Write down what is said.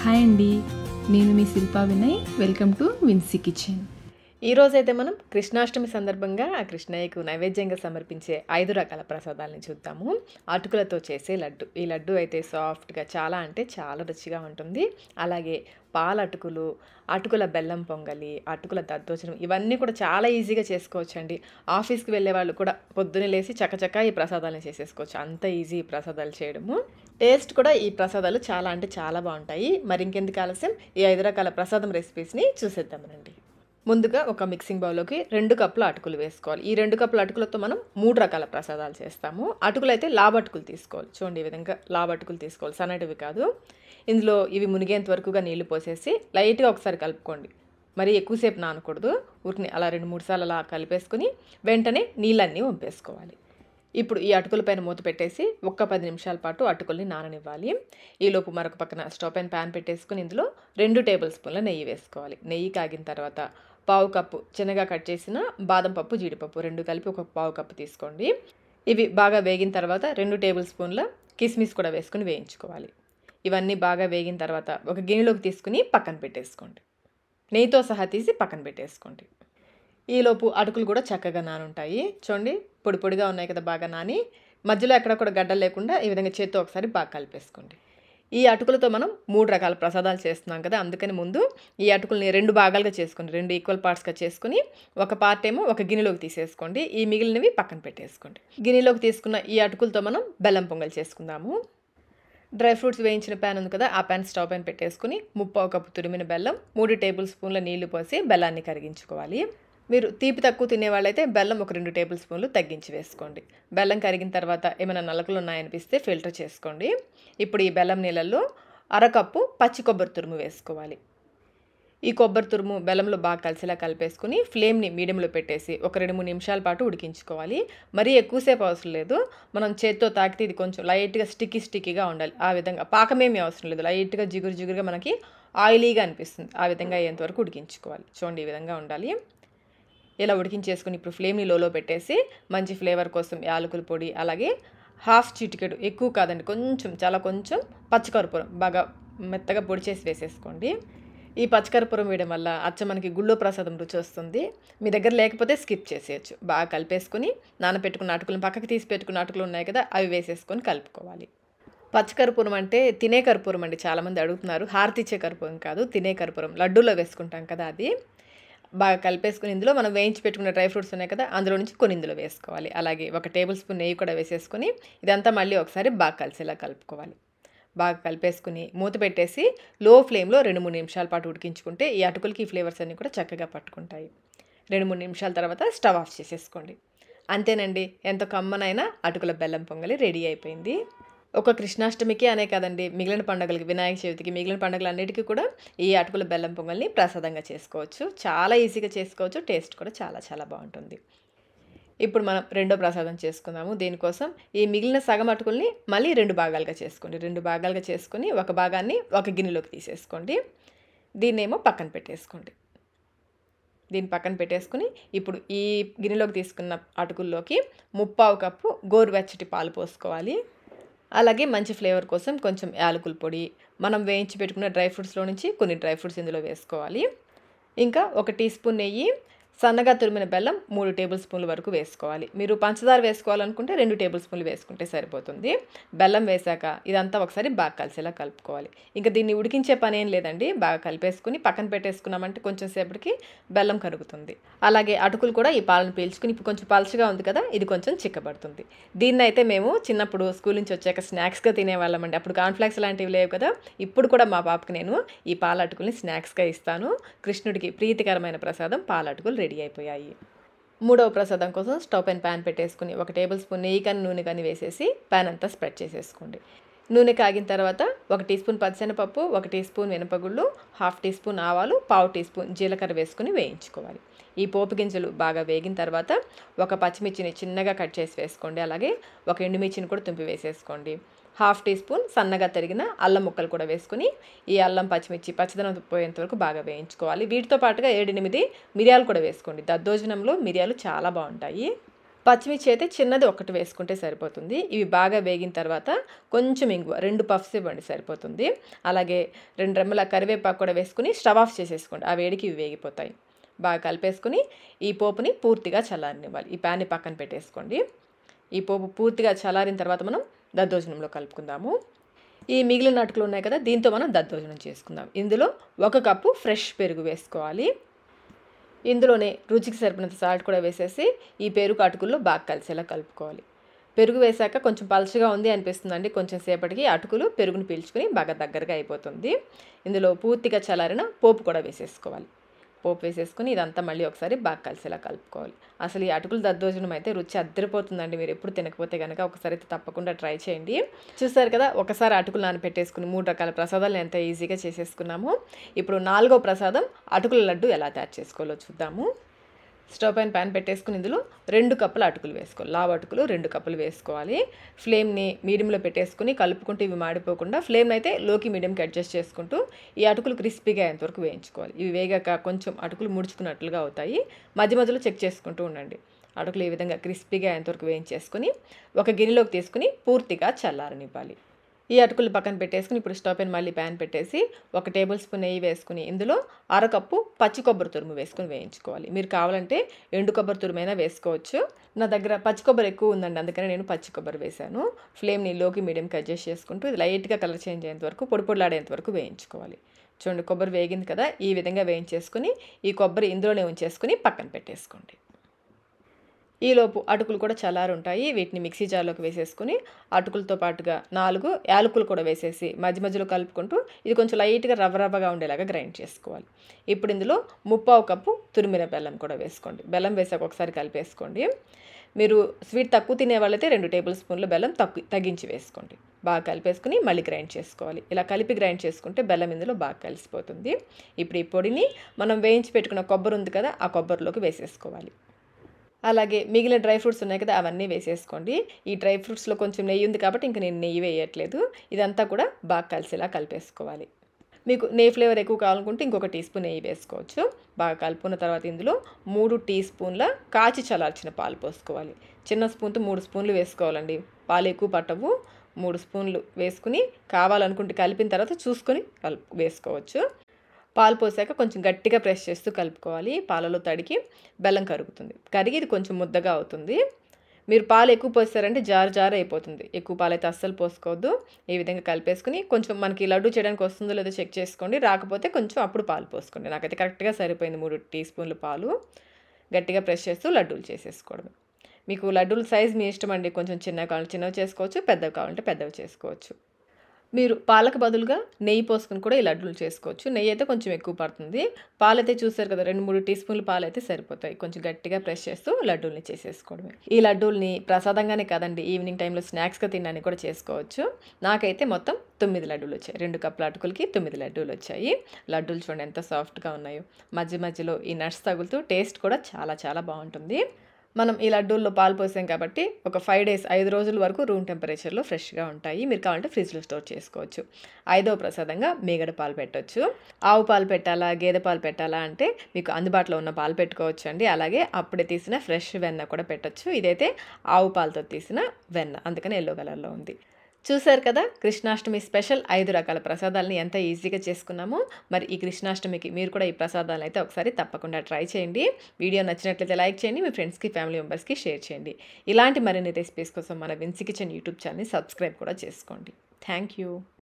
Hi అండి, నేను మీ Shilpa Vinay. Welcome to Vincy kitchen. ఈరోజైతే మనం కృష్ణాష్టమి సందర్భంగా ఆ కృష్ణయ్యకు నైవేద్యంగా సమర్పించే 5 రకాల ప్రసాదాలని చూద్దాము. అటుకులతో చేసే లడ్డు. ఈ లడ్డు అయితే సాఫ్ట్గా చాలా అంటే చాలా రుచిగా ఉంటుంది. అలాగే పాల అటుకులు, అటుకుల బెల్లం పొంగలి, అటుకుల దద్దోజనం ఇవన్నీ కూడా చాలా ఈజీగా చేసుకోవచ్చండి. ఆఫీస్కి వెళ్ళే వాళ్ళు కూడా పొద్దున్నే లేసి చకచకా ఈ ప్రసాదాలను చేసేసుకోవచ్చు. అంత ఈజీ ఈ ప్రసాదాలు చేయడము. టేస్ట్ కూడా ఈ ప్రసాదాలు చాలా అంటే చాలా బాగుంటాయి. మరి ఇంకెందుకు ఆలస్యం, ఈ 5 రకాల ప్రసాదం రెసిపీస్ని చూసేద్దామనండి. ముందుగా ఒక మిక్సింగ్ బౌల్లోకి 2 కప్పుల అటుకులు వేసుకోవాలి. ఈ 2 కప్పుల అటుకులతో మనం 3 రకాల ప్రసాదాలు చేస్తాము. అటుకులు అయితే లాబటుకులు తీసుకోవాలి. చూడండి, ఈ విధంగా లాబటుకులు తీసుకోవాలి, సన్నటివి కాదు. ఇందులో ఇవి మునిగేంత వరకుగా నీళ్లు పోసేసి లైట్గా ఒకసారి కలుపుకోండి. మరి ఎక్కువసేపు నానకూడదు. ఊరిని అలా 2-3 సార్లు అలా కలిపేసుకుని వెంటనే నీళ్ళన్నీ వంపేసుకోవాలి. ఇప్పుడు ఈ అటుకుల పైన మూత పెట్టేసి ఒక్క 10 నిమిషాల పాటు అటుకుల్ని నాననివ్వాలి. ఈలోపు మరొక పక్కన స్టవ్ పైన ప్యాన్ పెట్టేసుకుని ఇందులో 2 టేబుల్ స్పూన్ల నెయ్యి వేసుకోవాలి. నెయ్యి కాగిన తర్వాత పావు కప్పు చిన్నగా కట్ చేసిన బాదం పప్పు, జీడిపప్పు 2 కలిపి ఒక పావు కప్పు తీసుకోండి. ఇవి బాగా వేగిన తర్వాత 2 టేబుల్ స్పూన్ల కిస్మిస్ కూడా వేసుకుని వేయించుకోవాలి. ఇవన్నీ బాగా వేగిన తర్వాత ఒక గిన్నెలోకి తీసుకుని పక్కన పెట్టేసుకోండి. నెయ్యితో సహా తీసి పక్కన పెట్టేసుకోండి. ఈలోపు అటుకులు కూడా చక్కగా నానుంటాయి. చూడండి, పొడి పొడిగా ఉన్నాయి కదా, బాగా నాని. మధ్యలో ఎక్కడ కూడా గడ్డలు లేకుండా ఈ విధంగా చేత్తో ఒకసారి బాగా కలిపేసుకోండి. ఈ అటుకులతో మనం 3 రకాల ప్రసాదాలు చేస్తున్నాం కదా, అందుకని ముందు ఈ అటుకుల్ని 2 భాగాలుగా చేసుకోండి. 2 ఈక్వల్ పార్ట్స్గా చేసుకుని ఒక పార్ట్ ఏమో ఒక గిన్నెలోకి తీసేసుకోండి. ఈ మిగిలినవి పక్కన పెట్టేసుకోండి. గిన్నెలోకి తీసుకున్న ఈ అటుకులతో మనం బెల్లం పొంగల్ చేసుకుందాము. డ్రై ఫ్రూట్స్ వేయించిన ప్యాన్ ఉంది కదా, ఆ ప్యాన్ స్టవ్ పైన పెట్టేసుకుని 3/4 కప్పు తురిమిన బెల్లం, 3 టేబుల్ స్పూన్ల నీళ్లు పోసి బెల్లాన్ని కరిగించుకోవాలి. మీరు తీపి తక్కువ తినేవాళ్ళైతే బెల్లం ఒక 2 టేబుల్ స్పూన్లు తగ్గించి వేసుకోండి. బెల్లం కరిగిన తర్వాత ఏమైనా నలకలు ఉన్నాయనిపిస్తే ఫిల్టర్ చేసుకోండి. ఇప్పుడు ఈ బెల్లం నీళ్ళల్లో అరకప్పు పచ్చి కొబ్బరి తురుము వేసుకోవాలి. ఈ కొబ్బరి తురుము బెల్లంలో బాగా కలిసేలా కలిపేసుకుని ఫ్లేమ్ని మీడియంలో పెట్టేసి ఒక 2-3 నిమిషాల పాటు ఉడికించుకోవాలి. మరీ ఎక్కువసేపు అవసరం లేదు. మనం చేత్తో తాకితే ఇది కొంచెం లైట్గా స్టిక్కీగా ఉండాలి. ఆ విధంగా పాకమేమీ అవసరం లేదు. లైట్గా జిగురుగా మనకి ఆయిలీగా అనిపిస్తుంది. ఆ విధంగా అయ్యేంతవరకు ఉడికించుకోవాలి. చూడండి, ఈ విధంగా ఉండాలి. ఇలా ఉడికించేసుకుని ఇప్పుడు ఫ్లేమ్ని లోలో పెట్టేసి మంచి ఫ్లేవర్ కోసం యాలకుల పొడి, అలాగే హాఫ్ చిటికెడు, ఎక్కువ కాదండి, కొంచెం పచ్చకర్పూరం బాగా మెత్తగా పొడి చేసి వేసేసుకోండి. ఈ పచ్చకర్పూరం వేయడం వల్ల అచ్చ మనకి గుళ్ళో ప్రసాదం రుచి వస్తుంది. మీ దగ్గర లేకపోతే స్కిప్ చేసేయచ్చు. బాగా కలిపేసుకుని నానపెట్టుకున్న అటుకులను పక్కకి తీసి పెట్టుకున్న అటుకులు ఉన్నాయి కదా, అవి వేసేసుకొని కలుపుకోవాలి. పచ్చకర్పూరం అంటే తినే కర్పూరం అండి, చాలామంది అడుగుతున్నారు. హారతి ఇచ్చే కర్పూరం కాదు, తినే కర్పూరం. లడ్డూలో వేసుకుంటాం కదా, అది బాగా కలిపేసుకుని ఇందులో మనం వేయించి పెట్టుకున్న డ్రై ఫ్రూట్స్ ఉన్నాయి కదా, అందులో నుంచి కొన్ని ఇందులో వేసుకోవాలి. అలాగే ఒక టేబుల్ స్పూన్ నెయ్యి కూడా వేసేసుకొని ఇదంతా మళ్ళీ ఒకసారి బాగా కలిసేలా కలుపుకోవాలి. బాగా కలిపేసుకుని మూత పెట్టేసి లో ఫ్లేమ్లో 2-3 నిమిషాల పాటు ఉడికించుకుంటే ఈ అటుకులకి ఈ ఫ్లేవర్స్ అన్నీ కూడా చక్కగా పట్టుకుంటాయి. 2-3 నిమిషాల తర్వాత స్టవ్ ఆఫ్ చేసేసుకోండి. అంతేనండి, ఎంతో కమ్మనైన అటుకుల బెల్లం పొంగలి రెడీ అయిపోయింది. ఒక కృష్ణాష్టమికి అనే కాదండి, మిగిలిన పండుగలకి, వినాయక చవితికి, మిగిలిన పండుగలన్నిటికీ కూడా ఈ అటుకుల బెల్లం పొంగల్ని ప్రసాదంగా చేసుకోవచ్చు. చాలా ఈజీగా చేసుకోవచ్చు. టేస్ట్ కూడా చాలా చాలా బాగుంటుంది. ఇప్పుడు మనం రెండో ప్రసాదం చేసుకుందాము. దీనికోసం ఈ మిగిలిన సగం అటుకుల్ని మళ్ళీ 2 భాగాలుగా చేసుకోండి. 2 భాగాలుగా చేసుకుని ఒక భాగాన్ని ఒక గిన్నెలోకి తీసేసుకోండి. దీన్నేమో పక్కన పెట్టేసుకోండి. దీన్ని పక్కన పెట్టేసుకుని ఇప్పుడు ఈ గిన్నెలోకి తీసుకున్న అటుకుల్లోకి 3/4 కప్పు గోరువెచ్చటి పాలు పోసుకోవాలి. అలాగే మంచి ఫ్లేవర్ కోసం కొంచెం యాలకుల పొడి, మనం వేయించి పెట్టుకున్న డ్రై ఫ్రూట్స్లో నుంచి కొన్ని డ్రై ఫ్రూట్స్ ఇందులో వేసుకోవాలి. ఇంకా 1 టీ స్పూన్ నెయ్యి, సన్నగా తురిమిన బెల్లం 3 టేబుల్ స్పూన్ల వరకు వేసుకోవాలి. మీరు పంచదార వేసుకోవాలనుకుంటే 2 టేబుల్ స్పూన్లు వేసుకుంటే సరిపోతుంది. బెల్లం వేశాక ఇదంతా ఒకసారి బాగా కలిసేలా కలుపుకోవాలి. ఇంకా దీన్ని ఉడికించే పని ఏం లేదండి. బాగా కలిపేసుకుని పక్కన పెట్టేసుకున్నామంటే కొంచెం సేపటికి బెల్లం కరుగుతుంది. అలాగే అటుకులు కూడా ఈ పాలను పీల్చుకుని ఇప్పుడు కొంచెం పలుచగా ఉంది కదా, ఇది కొంచెం చిక్కబడుతుంది. దీన్ని అయితే మేము చిన్నప్పుడు స్కూల్ నుంచి వచ్చాక స్నాక్స్గా తినేవాళ్ళమండి. అప్పుడు కాన్ఫ్లాక్స్ లాంటివి లేవు కదా. ఇప్పుడు కూడా మా పాపకి నేను ఈ పాల అటుకుల్ని స్నాక్స్గా ఇస్తాను. కృష్ణుడికి ప్రీతికరమైన ప్రసాదం పాల అటుకులు రెడీ అయిపోయాయి. మూడవ ప్రసాదం కోసం స్టవ్ పైన ప్యాన్ పెట్టేసుకుని 1 టేబుల్ స్పూన్ నెయ్యి కానీ నూనె కానీ వేసేసి ప్యాన్ అంతా స్ప్రెడ్ చేసేసుకోండి. నూనె కాగిన తర్వాత 1 టీ స్పూన్ పచ్చిశనగపప్పు, 1 టీ స్పూన్ మినపగుళ్ళు, హాఫ్ టీ స్పూన్ ఆవాలు, పావు టీ స్పూన్ జీలకర్ర వేసుకుని వేయించుకోవాలి. ఈ పోపు గింజలు బాగా వేగిన తర్వాత ఒక పచ్చిమిర్చిని చిన్నగా కట్ చేసి వేసుకోండి. అలాగే ఒక ఎండుమిర్చిని కూడా తుంపి వేసేసుకోండి. హాఫ్ టీ స్పూన్ సన్నగా తరిగిన అల్లం ముక్కలు కూడా వేసుకుని ఈ అల్లం పచ్చిమిర్చి పచ్చదనం పోయేంత వరకు బాగా వేయించుకోవాలి. వీటితో పాటుగా 7-8 మిరియాలు కూడా వేసుకోండి. దద్దోజనంలో మిరియాలు చాలా బాగుంటాయి. పచ్చిమిర్చి అయితే చిన్నది ఒకటి వేసుకుంటే సరిపోతుంది. ఇవి బాగా వేగిన తర్వాత కొంచెం ఇంగువ 2 పఫ్స్ ఇవ్వండి సరిపోతుంది. అలాగే 2 రెమ్మల కరివేపాకు కూడా వేసుకుని స్టవ్ ఆఫ్ చేసేసుకోండి. ఆ వేడికి ఇవి వేగిపోతాయి. బాగా కలిపేసుకుని ఈ పోపుని పూర్తిగా చల్లారనివ్వాలి. ఈ ప్యాన్ని పక్కన పెట్టేసుకోండి. ఈ పోపు పూర్తిగా చల్లారిన తర్వాత మనం దద్దోజనంలో కలుపుకుందాము. ఈ మిగిలిన అటుకులు ఉన్నాయి కదా, దీంతో మనం దద్దోజనం చేసుకుందాం. ఇందులో 1 కప్పు ఫ్రెష్ పెరుగు వేసుకోవాలి. ఇందులోనే రుచికి సరిపడినంత సాల్ట్ కూడా వేసేసి ఈ పెరుగు అటుకుల్లో బాగా కలిసేలా కలుపుకోవాలి. పెరుగు వేసాక కొంచెం పలచగా ఉంది అనిపిస్తుందండి. కొంచెం సేపటికి అటుకులు పెరుగుని పీల్చుకుని బాగా దగ్గరగా అయిపోతుంది. ఇందులో పూర్తిగా చల్లారిన పోపు కూడా వేసేసుకోవాలి. పోపు వేసేసుకుని ఇదంతా మళ్ళీ ఒకసారి బాగా కలిసేలా కలుపుకోవాలి. అసలు ఈ అటుకులు దద్దోజనం అయితే రుచి అద్దరిపోతుందండి. మీరు ఎప్పుడు తినకపోతే కనుక ఒకసారి అయితే తప్పకుండా ట్రై చేయండి. చూసారు కదా, ఒకసారి అటుకులు నానబెట్టేసుకుని 3 రకాల ప్రసాదాలు ఎంత ఈజీగా చేసేసుకున్నాము. ఇప్పుడు 4వ ప్రసాదం అటుకుల లడ్డు ఎలా తయారు చేసుకోవాలో చూద్దాము. స్టవ్ పైన ప్యాన్ పెట్టేసుకుని ఇందులో 2 కప్పుల అటుకులు వేసుకోవాలి. లావు అటుకులు 2 కప్పులు వేసుకోవాలి. ఫ్లేమ్ని మీడియంలో పెట్టేసుకుని కలుపుకుంటూ ఇవి మాడిపోకుండా ఫ్లేమ్ని అయితే లోకి మీడియంకి అడ్జస్ట్ చేసుకుంటూ ఈ అటుకులు క్రిస్పీగా అయ్యేంతవరకు వేయించుకోవాలి. ఇవి వేగాక కొంచెం అటుకులు ముడుచుకున్నట్లుగా అవుతాయి. మధ్య మధ్యలో చెక్ చేసుకుంటూ ఉండండి. అటుకులు ఈ విధంగా క్రిస్పీగా అయ్యేంతవరకు వేయించేసుకుని ఒక గిన్నెలోకి తీసుకుని పూర్తిగా చల్లారనివ్వాలి. ఈ అటుకులు పక్కన పెట్టేసుకుని ఇప్పుడు స్టవ్ పైన మళ్ళీ ప్యాన్ పెట్టేసి 1 టేబుల్ స్పూన్ నెయ్యి వేసుకుని ఇందులో 1/2 కప్పు పచ్చి కొబ్బరి తురుము వేసుకుని వేయించుకోవాలి. మీరు కావాలంటే ఎండు కొబ్బరి తురుమైనా వేసుకోవచ్చు. నా దగ్గర పచ్చి కొబ్బరి ఎక్కువ ఉందండి, అందుకని నేను పచ్చి కొబ్బరి వేశాను. ఫ్లేమ్ని లోకి మీడియంకి అడ్జస్ట్ చేసుకుంటూ ఇది లైట్గా కలర్ చేంజ్ అయ్యేంత వరకు పొడి పొడిలాడేంత వరకు వేయించుకోవాలి. చూడండి, కొబ్బరి వేగింది కదా, ఈ విధంగా వేయించేసుకుని ఈ కొబ్బరి ఇందులోనే ఉంచేసుకుని పక్కన పెట్టేసుకోండి. ఈలోపు అటుకులు కూడా చల్లారి ఉంటాయి. వీటిని మిక్సీ జార్లోకి వేసేసుకుని అటుకులతో పాటుగా 4 యాలకులు కూడా వేసేసి మధ్య మధ్యలో కలుపుకుంటూ ఇది కొంచెం లైట్గా రవ్వగా ఉండేలాగా గ్రైండ్ చేసుకోవాలి. ఇప్పుడు ఇందులో 3/4 కప్పు తురిమిన బెల్లం కూడా వేసుకోండి. బెల్లం వేసాక ఒకసారి కలిపేసుకోండి. మీరు స్వీట్ తక్కువ తినే వాళ్ళైతే 2 టేబుల్ స్పూన్ల బెల్లం తగ్గించి వేసుకోండి. బాగా కలిపేసుకుని మళ్ళీ గ్రైండ్ చేసుకోవాలి. ఇలా కలిపి గ్రైండ్ చేసుకుంటే బెల్లం ఇందులో బాగా కలిసిపోతుంది. ఇప్పుడు ఈ పొడిని మనం వేయించి పెట్టుకున్న కొబ్బరి ఉంది కదా, ఆ కొబ్బరిలోకి వేసేసుకోవాలి. అలాగే మిగిలిన డ్రై ఫ్రూట్స్ ఉన్నాయి కదా, అవన్నీ వేసేసుకోండి. ఈ డ్రై ఫ్రూట్స్లో కొంచెం నెయ్యి ఉంది కాబట్టి ఇంక నేను నెయ్యి వేయట్లేదు. ఇదంతా కూడా బాగా కలిసేలా కలిపేసుకోవాలి. మీకు నెయ్యి ఫ్లేవర్ ఎక్కువ కావాలనుకుంటే ఇంకొక టీ స్పూన్ నెయ్యి వేసుకోవచ్చు. బాగా కలుపుకున్న తర్వాత ఇందులో 3 టీ స్పూన్ల కాచి చల్లార్చిన పాలు పోసుకోవాలి. చిన్న స్పూన్తో 3 స్పూన్లు వేసుకోవాలండి. పాలు ఎక్కువ పట్టవు. 3 స్పూన్లు వేసుకుని కావాలనుకుంటే కలిపిన తర్వాత చూసుకొని వేసుకోవచ్చు. పాలు పోసాక కొంచెం గట్టిగా ప్రెస్ చేస్తూ కలుపుకోవాలి. పాలలో తడికి బెల్లం కరుగుతుంది. కరిగి ఇది కొంచెం ముద్దగా అవుతుంది. మీరు పాలు ఎక్కువ పోసారంటే జారు అయిపోతుంది. ఎక్కువ పాలు అయితే అస్సలు పోసుకోవద్దు. ఈ విధంగా కలిపేసుకుని కొంచెం మనకి లడ్డు చేయడానికి వస్తుందో లేదో చెక్ చేసుకోండి. రాకపోతే కొంచెం అప్పుడు పాలు పోసుకోండి. నాకైతే కరెక్ట్గా సరిపోయింది 3 టీ స్పూన్ల పాలు. గట్టిగా ప్రెస్ చేస్తూ లడ్డూలు చేసేసుకోవడం. మీకు లడ్డూల సైజ్ మీ ఇష్టం అండి. కొంచెం చిన్నవి కావాలంటే చిన్నవి చేసుకోవచ్చు, పెద్దవి కావాలంటే పెద్దవి చేసుకోవచ్చు. మీరు పాలకు బదులుగా నెయ్యి పోసుకుని కూడా ఈ లడ్డూలు చేసుకోవచ్చు. నెయ్యి అయితే కొంచెం ఎక్కువ పడుతుంది. పాలైతే చూసారు కదా, 2-3 టీ స్పూన్ల పాలు అయితే సరిపోతాయి. కొంచెం గట్టిగా ప్రెస్ చేస్తూ లడ్డూల్ని చేసేసుకోవడమే. ఈ లడ్డూల్ని ప్రసాదంగానే కాదండి, ఈవినింగ్ టైంలో స్నాక్స్గా తినడానికి కూడా చేసుకోవచ్చు. నాకైతే మొత్తం 9 లడ్డూలు వచ్చాయి. 2 కప్పుల అటుకులకి 9 లడ్డూలు వచ్చాయి. లడ్డూలు చూడండి ఎంత సాఫ్ట్గా ఉన్నాయో. మధ్య మధ్యలో ఈ నట్స్ తగులుతూ టేస్ట్ కూడా చాలా చాలా బాగుంటుంది. మనం ఈ లడ్డూల్లో పాలు పోసాం కాబట్టి ఒక 5 డేస్ 5 రోజుల వరకు రూమ్ టెంపరేచర్లో ఫ్రెష్గా ఉంటాయి. మీరు కావాలంటే ఫ్రిడ్జ్లో స్టోర్ చేసుకోవచ్చు. 5వ ప్రసాదంగా మీగడ పాలు పెట్టవచ్చు. ఆవు పాలు పెట్టాలా, గేదె పాలు పెట్టాలా అంటే మీకు అందుబాటులో ఉన్న పాలు పెట్టుకోవచ్చు అండి. అలాగే అప్పుడే తీసిన ఫ్రెష్ వెన్న కూడా పెట్టచ్చు. ఇదైతే ఆవు పాలతో తీసిన వెన్న, అందుకని ఎల్లో కలర్లో ఉంది. చూశారు కదా, కృష్ణాష్టమి స్పెషల్ 5 రకాల ప్రసాదాలని ఎంత ఈజీగా చేసుకున్నామో. మరి ఈ కృష్ణాష్టమికి మీరు కూడా ఈ ప్రసాదాలను అయితే ఒకసారి తప్పకుండా ట్రై చేయండి. వీడియో నచ్చినట్లయితే లైక్ చేయండి, మీ ఫ్రెండ్స్కి ఫ్యామిలీ మెంబర్స్కి షేర్ చేయండి. ఇలాంటి మరిన్ని రెసిపీస్ కోసం మన విన్సీ కిచెన్ యూట్యూబ్ ఛానల్ని సబ్స్క్రైబ్ కూడా చేసుకోండి. Thank you.